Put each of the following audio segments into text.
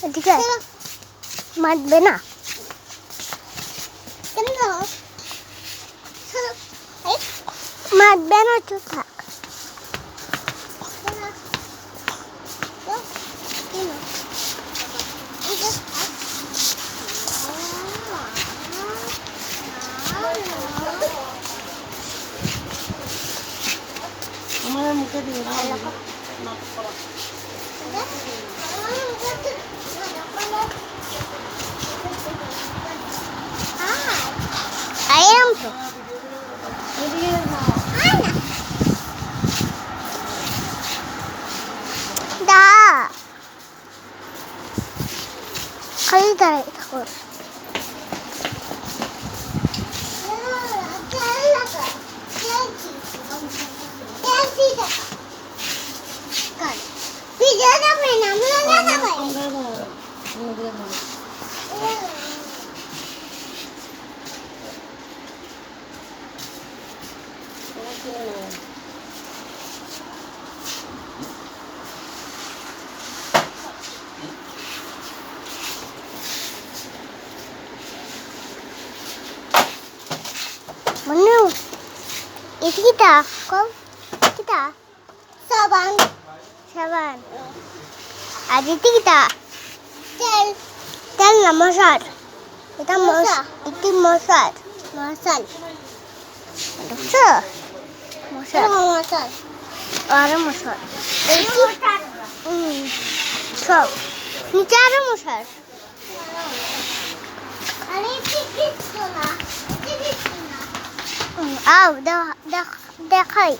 এদিকে মারবে না মারবে না তো থাক আমার মুখে দিয়ে I am so. Da. খালি দাঁড়াই থাকো Manu, itu kita. Kau kita. Saban. Saban. Ada itu kita. Tel. Tel nama masar. Kita masar. Itu masar. Masar. Masar. Masar. Masar. Ada masar. Itu. Sab. Ni cara masar. Ada itu kita lah. Aw, দেখাই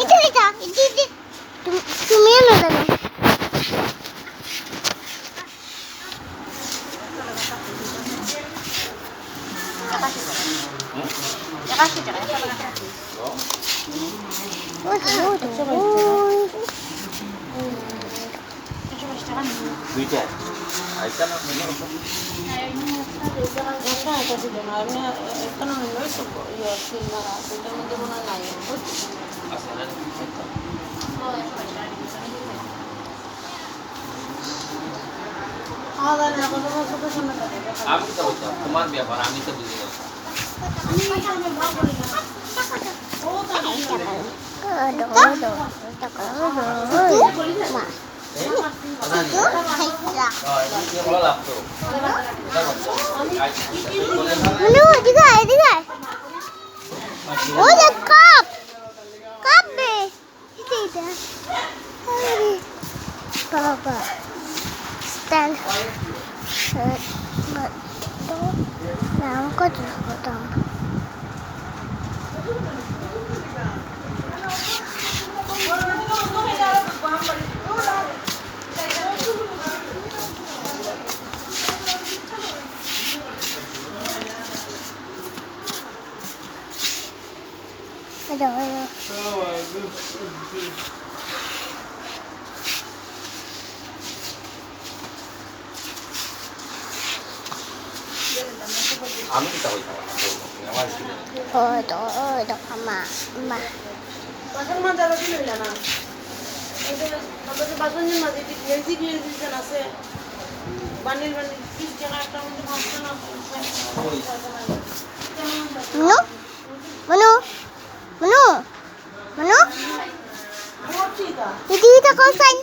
এটা এটা তুমি না জানো দুইটা আইতা না আমি তো বলতাম তোমার ব্যাপার আমি তো বুঝি না আমি তো বলতাম আমার তো আমা মা বাসন মাজা লাগি লইলা না এই যে আমাদের বাসনের মাঝে গ্লেজি আছে বানির কিছু জায়গা একটা মধ্যে ভাবছো না Manu, Manu, Manu, Manu. Itu kita kosan.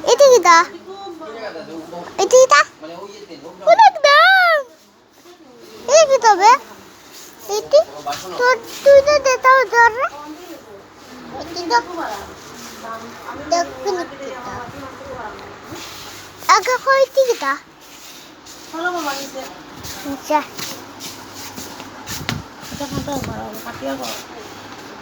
Itu kita. Itu kita. Udah dong. Ini kita be. Itu. Tuh itu dah tahu jorra. Itu dah. Dah kena kita. Agak kau itu kita. Kalau mama ni se. Bisa. কাটা কাটিয়া কর